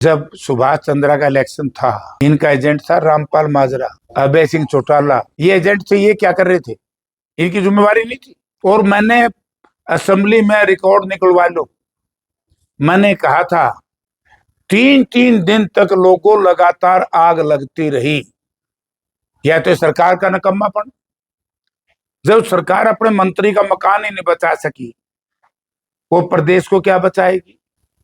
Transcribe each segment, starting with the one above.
जब सुभाष चंद्रा का इलेक्शन था, इनका एजेंट था रामपाल माजरा, अभय सिंह चौटाला। ये एजेंट थे, ये क्या कर रहे थे, इनकी जिम्मेवारी नहीं थी। और मैंने असेंबली में रिकॉर्ड निकलवा लो, मैंने कहा था 3-3 दिन तक लोगों लगातार आग लगती रही। या तो सरकार का नकम्मापन, जब सरकार अपने मंत्री का मकान ही नहीं बचा सकी, वो प्रदेश को क्या बचाएगी।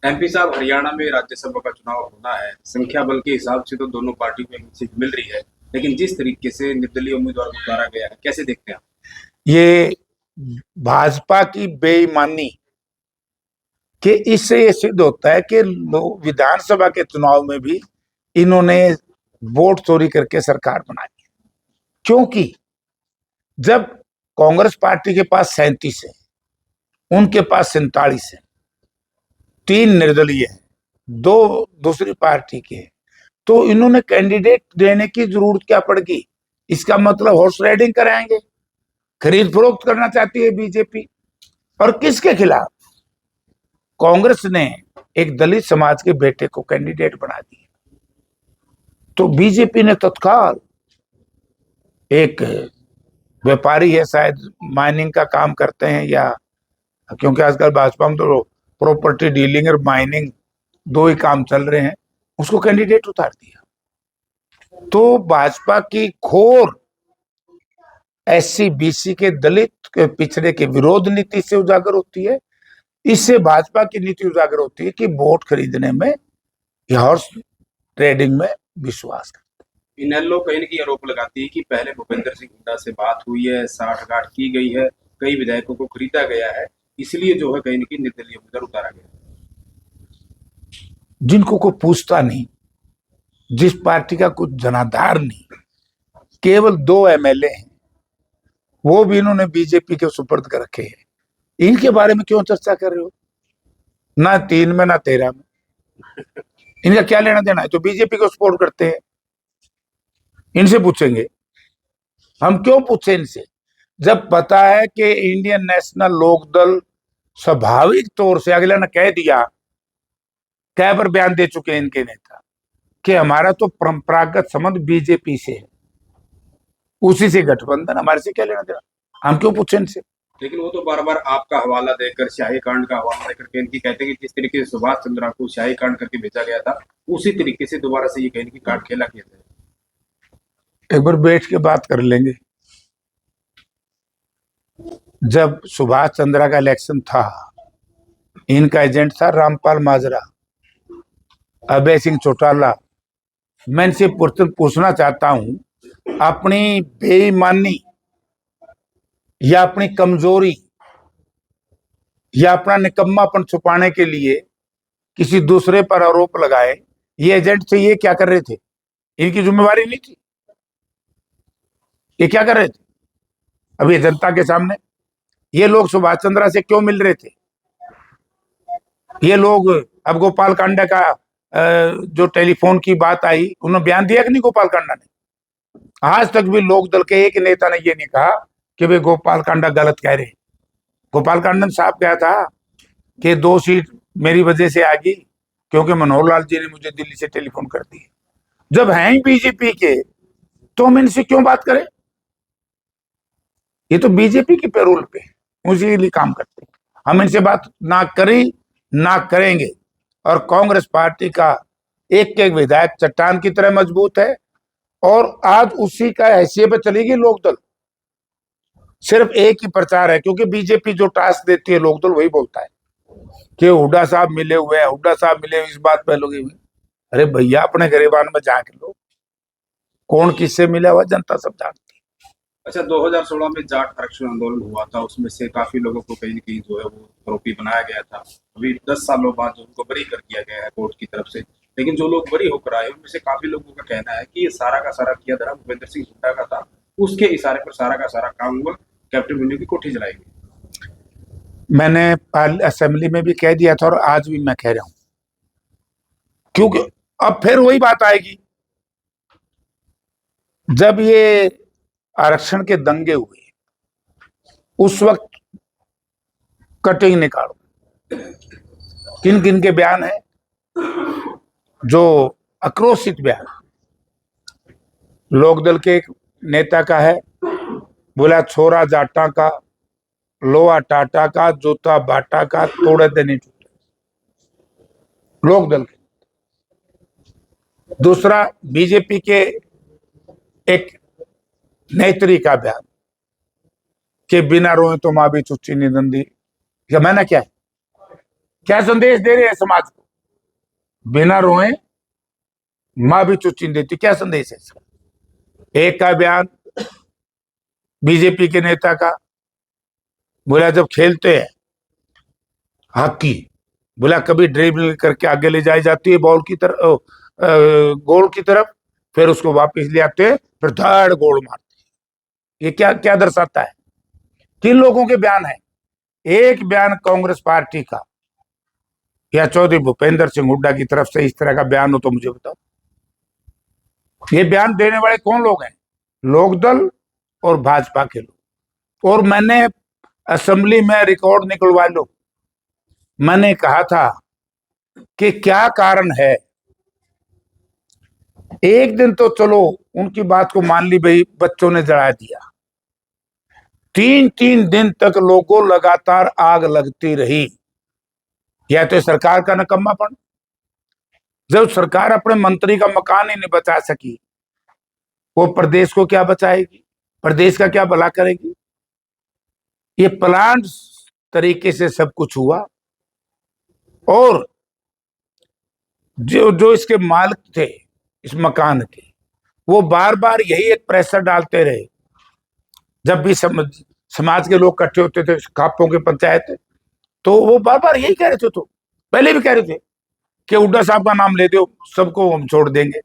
एमपी साहब, हरियाणा में राज्यसभा का चुनाव होना है। संख्या बल के हिसाब से तो दोनों पार्टी को एक सीट मिल रही है, लेकिन जिस तरीके से निर्दलीय उम्मीदवार को उतारा गया है, कैसे देखते हैं आप? ये भाजपा की बेईमानी कि इससे ये सिद्ध होता है कि लोग विधानसभा के चुनाव में भी इन्होंने वोट चोरी करके सरकार बनाई। क्योंकि जब कांग्रेस पार्टी के पास 37 है, उनके पास 47 है, 3 निर्दलीय है, 2 दूसरी पार्टी के, तो इन्होंने कैंडिडेट देने की जरूरत क्या पड़ गई। इसका मतलब हॉर्स राइडिंग कराएंगे, खरीद फरोख्त करना चाहती है बीजेपी। और किसके खिलाफ? कांग्रेस ने एक दलित समाज के बेटे को कैंडिडेट बना दिया, तो बीजेपी ने तत्काल, एक व्यापारी है शायद, माइनिंग का काम करते हैं, या क्योंकि आजकल भाजपा में तो प्रॉपर्टी डीलिंग और माइनिंग 2 ही काम चल रहे हैं, उसको कैंडिडेट उतार दिया। तो भाजपा की घोर एससी बीसी के दलित के पिछड़े के विरोध नीति से उजागर होती है। इससे भाजपा की नीति उजागर होती है कि वोट खरीदने में या हॉर्स ट्रेडिंग में विश्वास करते। इनेलो कहीं न कहीं आरोप लगाती है कि पहले भूपेंद्र सिंह हुड्डा से बात हुई है, साठगांठ की गई है, कई विधायकों को खरीदा गया है, इसलिए जो है कहीं न कहीं निर्दलीय उम्मीदवार उतारा गया। जिनको कोई पूछता नहीं, जिस पार्टी का कुछ जनाधार नहीं, केवल 2 एमएलए हैं, वो भी इन्होंने बीजेपी के सुपर्द कर रखे हैं। इनके बारे में क्यों चर्चा कर रहे हो? ना 3 में ना 13 में, इनका क्या लेना देना है? तो बीजेपी को सपोर्ट करते हैं, इनसे पूछेंगे। हम क्यों पूछे इनसे, जब पता है कि इंडियन नेशनल लोकदल स्वाभाविक तौर से, अगले ने कह दिया, कई बार बयान दे चुके हैं इनके नेता कि हमारा तो परंपरागत संबंध बीजेपी से है, उसी से गठबंधन, हमारे से क्या लेना देना, हम क्यों पूछे इनसे। लेकिन वो तो बार-बार आपका हवाला देकर, शाही कांड का हवाला देकर के इनकी कहते हैं कि जिस तरीके से सुभाष चंद्रा को शाही कांड करके भेजा गया था, उसी तरीके से दोबारा से ये कहीं न कहीं कांड खेला गया था। एक बार बैठ के बात कर लेंगे। जब सुभाष चंद्रा का इलेक्शन था, इनका एजेंट था रामपाल माजरा, अभय सिंह चौटाला। मैं इनसे पूछना चाहता हूं, अपनी बेईमानी या अपनी कमजोरी या अपना निकम्मापन छुपाने के लिए किसी दूसरे पर आरोप लगाए। ये एजेंट थे, ये क्या कर रहे थे, इनकी जिम्मेवारी नहीं थी, ये क्या कर रहे थे। अभी जनता के सामने ये लोग सुभाष चंद्रा से क्यों मिल रहे थे? ये लोग, अब गोपाल कांडा का जो टेलीफोन की बात आई, उन्होंने बयान दिया कि नहीं गोपाल कांडा ने? आज तक भी लोक दल के एक नेता ने ये नहीं कहा कि वे गोपाल कांडा गलत कह रहे। गोपाल कांडा ने साफ कहा था कि 2 सीट मेरी वजह से आ गई, क्योंकि मनोहर लाल जी ने मुझे दिल्ली से टेलीफोन कर दी। जब हैं ही बीजेपी के, तो हम इनसे क्यों बात करें? ये तो बीजेपी की पेरोल पे उसी लिए काम करते हैं। हम इनसे बात ना करें, ना करेंगे। और कांग्रेस पार्टी का एक एक विधायक चट्टान की तरह मजबूत है, और आज उसी का हैसियत पे चलेगी लोकदल। सिर्फ एक ही प्रचार है, क्योंकि बीजेपी जो टास्क देती है लोकदल वही बोलता है कि हुड्डा साहब मिले हुए हैं, हुड्डा साहब मिले हुए, इस बात पे लोग। अरे भैया, अपने गरीबान में जाके लो, कौन किससे मिला हुआ जनता सब जानती है। अच्छा, 2016 में जाट आरक्षण आंदोलन हुआ था, उसमें से काफी लोगों को कहीं न कहीं जो है वो आरोपी बनाया गया था। अभी 10 सालों बाद जो उनको बरी कर दिया गया है कोर्ट की तरफ से, लेकिन जो लोग बरी होकर आए उनमें से काफी लोगों का कहना है कि ये सारा का सारा किया धरा भूपेंद्र सिंह हुड्डा का था, उसके इशारे पर सारा का सारा काम हुआ, कैप्टन मिन्यू की कोठी जलाई गई। मैंने असेंबली में भी कह दिया था, और आज भी मैं कह रहा हूं, क्योंकि अब फिर वही बात आएगी। जब ये आरक्षण के दंगे हुए, उस वक्त कटिंग निकालो, किन किन के बयान है। जो आक्रोशित बयान लोकदल के एक नेता का है, बोला छोरा जाटा का, लोहा टाटा का, जूता बाटा का, तोड़े देने टूटे। लोकदल के। दूसरा बीजेपी के एक नेत्री का बयान कि बिना रोए तो माँ भी चुच्ची नहीं दंदी। क्या मैंने क्या संदेश दे रहे हैं समाज को? बिना रोए माँ भी चुच्ची नहीं देती, क्या संदेश है इसका? एक का बयान बीजेपी के नेता का, बोला जब खेलते हैं हॉकी, बोला कभी ड्रिबल करके आगे ले जाई जाती है बॉल की तरफ, गोल की तरफ, फिर उसको वापस ले आते हैं, फिर धड़ गोल मारते हैं। ये क्या क्या दर्शाता है? 3 लोगों के बयान है। एक बयान कांग्रेस पार्टी का या चौधरी भूपेंद्र सिंह हुड्डा की तरफ से इस तरह का बयान हो तो मुझे बताओ। ये बयान देने वाले कौन लोग हैं? लोकदल और भाजपा के लोग। और मैंने असेंबली में रिकॉर्ड निकलवा लो, मैंने कहा था कि क्या कारण है। एक दिन तो चलो उनकी बात को मान ली, भाई बच्चों ने जला दिया। 3-3 दिन तक लोगों लगातार आग लगती रही। या तो सरकार का नकम्मापन, जब सरकार अपने मंत्री का मकान ही नहीं बचा सकी, वो प्रदेश को क्या बचाएगी? प्रदेश का क्या भला करेगी? ये प्लान तरीके से सब कुछ हुआ। और जो जो इसके मालिक थे इस मकान के, वो बार बार यही एक प्रेशर डालते रहे। जब भी समाज के लोग इकट्ठे होते थे खापों के पंचायत, तो वो बार बार यही कह रहे थे, तो पहले भी कह रहे थे कि हुड्डा साहब का नाम ले दो, सबको हम छोड़ देंगे।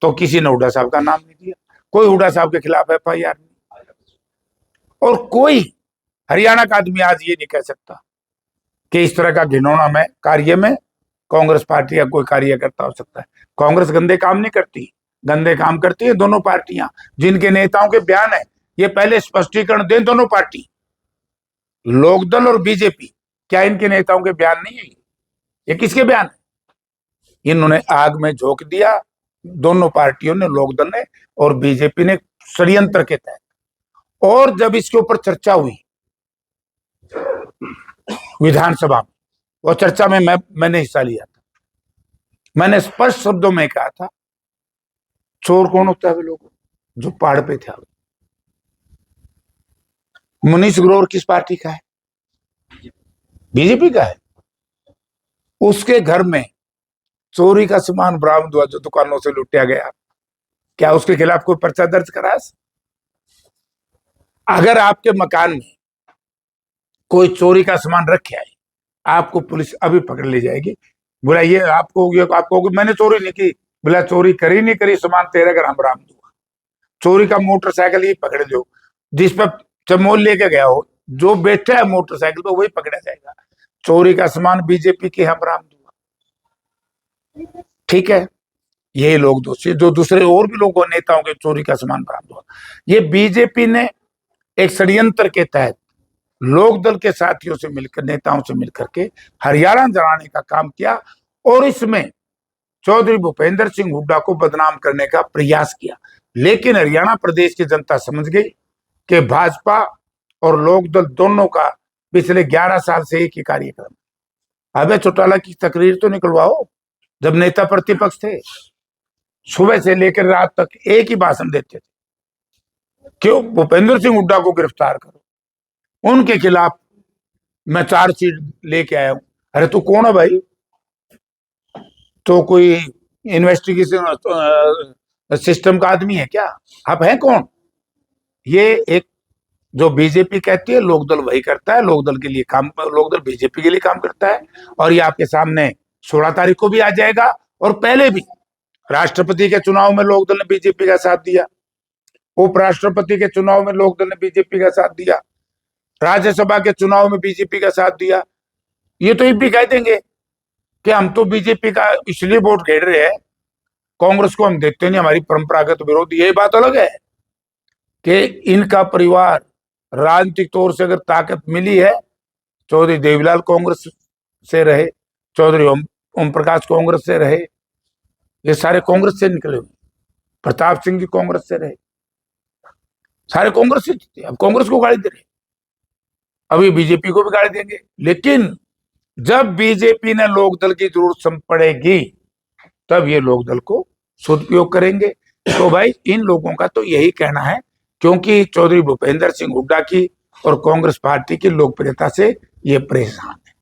तो किसी ने हुड्डा साहब का नाम नहीं दिया, कोई हुड्डा साहब के खिलाफ FIR नहीं। और कोई हरियाणा का आदमी आज ये नहीं कह सकता कि इस तरह का घिनौना में कार्य में कांग्रेस पार्टी का कोई कार्यकर्ता हो सकता है। कांग्रेस गंदे काम नहीं करती, गंदे काम करती है दोनों पार्टियां जिनके नेताओं के बयान है। ये पहले स्पष्टीकरण दें दोनों पार्टी, लोकदल और बीजेपी, क्या इनके नेताओं के बयान नहीं है? ये किसके बयान है? इन्होंने आग में झोंक दिया, दोनों पार्टियों ने, लोकदल ने और बीजेपी ने, षड्यंत्र के तहत। और जब इसके ऊपर चर्चा हुई विधानसभा में, वो चर्चा में मैंने हिस्सा लिया था, मैंने स्पष्ट शब्दों में कहा था चोर कौन होता है? वे लोग जो पहाड़ पे थे। मनीष ग्रोवर किस पार्टी का है? बीजेपी का है। उसके घर में चोरी का सामान बरामद हुआ जो दुकानों से लुटिया गया, क्या उसके खिलाफ कोई पर्चा दर्ज करा? अगर आपके मकान में कोई चोरी का सामान रखे है, आपको पुलिस अभी पकड़ ले जाएगी। बोला ये आपको मैंने चोरी नहीं की। बोला चोरी करी नहीं करी, सामान 13 ग्राम बरामद हुआ। चोरी का मोटरसाइकिल ही पकड़ लो, जिस पर चमोल लेके गया हो, जो बैठा है मोटरसाइकिल पर वही पकड़ा जाएगा। चोरी का सामान बीजेपी के यहाँ बरामद हुआ, ठीक है, यही लोग दोषी, जो दूसरे और भी लोगों नेताओं के चोरी का सामान बरामद हुआ। ये बीजेपी ने एक षड्यंत्र के तहत लोकदल के साथियों से मिलकर, नेताओं से मिलकर के हरियाणा जलाने का काम किया और इसमें चौधरी भूपेंद्र सिंह हुड्डा को बदनाम करने का प्रयास किया। लेकिन हरियाणा प्रदेश की जनता समझ गई कि भाजपा और लोकदल दोनों का पिछले 11 साल से एक ही कार्यक्रम। अबे चौटाला की तकरीर तो निकलवाओ, जब नेता प्रतिपक्ष थे सुबह से लेकर रात तक एक ही भाषण देते थे, क्यों भूपेंद्र सिंह हुड्डा को गिरफ्तार करो, उनके खिलाफ मैं चार्जशीट लेके आया हूं। अरे तू कौन है भाई? तो कोई इन्वेस्टिगेशन सिस्टम का आदमी है क्या? आप हैं कौन? ये एक जो बीजेपी कहती है लोकदल वही करता है, लोकदल के लिए काम, लोकदल बीजेपी के लिए काम करता है। और ये आपके सामने 16 तारीख को भी आ जाएगा। और पहले भी राष्ट्रपति के चुनाव में लोकदल ने बीजेपी का साथ दिया, उपराष्ट्रपति के चुनाव में लोकदल ने बीजेपी का साथ दिया, राज्यसभा के चुनाव में बीजेपी का साथ दिया। ये तो भी कह देंगे कि हम तो बीजेपी का इसलिए वोट घेर रहे हैं, कांग्रेस को हम देखते नहीं, हमारी परंपरागत विरोधी। ये बात अलग है कि इनका परिवार राजनीतिक तौर से अगर ताकत मिली है, चौधरी देवीलाल कांग्रेस से रहे, चौधरी ओम प्रकाश कांग्रेस से रहे, ये सारे कांग्रेस से निकले हुए। प्रताप सिंह जी कांग्रेस से रहे, सारे कांग्रेस से जीते। अब कांग्रेस को गाली दे रहे, अभी बीजेपी को भी गाली देंगे। लेकिन जब बीजेपी ने लोकदल की जरूरत पड़ेगी तब ये लोकदल को सदुपयोग करेंगे। तो भाई इन लोगों का तो यही कहना है, क्योंकि चौधरी भूपेंद्र सिंह हुड्डा की और कांग्रेस पार्टी की लोकप्रियता से ये परेशान है।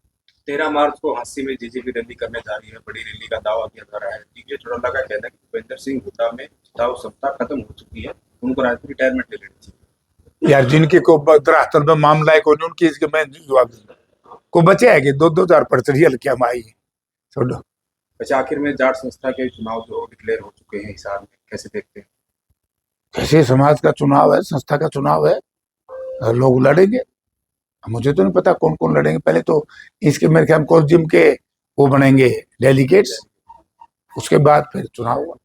13 मार्च को हांसी में जीजेपी रैली करने जा रही है, बड़ी रैली का दावा किया जा रहा है। डीके चौटाला का कहना है कि भूपेंद्र सिंह हुड्डा में दाव सत्ता खत्म हो चुकी है, उनको राजनीतिक रिटायरमेंट ले लेनी चाहिए। यार जिनके को धरातल में मामला है कोई उनकी इसके मैं जवाब को बचे है कि 2,000 हल्कियां आई है छोड़ो। अच्छा, आखिर में जाट संस्था के चुनाव जो डिक्लेयर हो चुके हैं हिसार में, कैसे देखते हैं? कैसे समाज का चुनाव है, संस्था का चुनाव है, लोग लड़ेंगे। मुझे तो नहीं पता कौन कौन लड़ेंगे। पहले तो इसके मेरे ख्याल कोल जिम के वो बनेंगे डेलीगेट्स, उसके बाद फिर चुनाव होगा।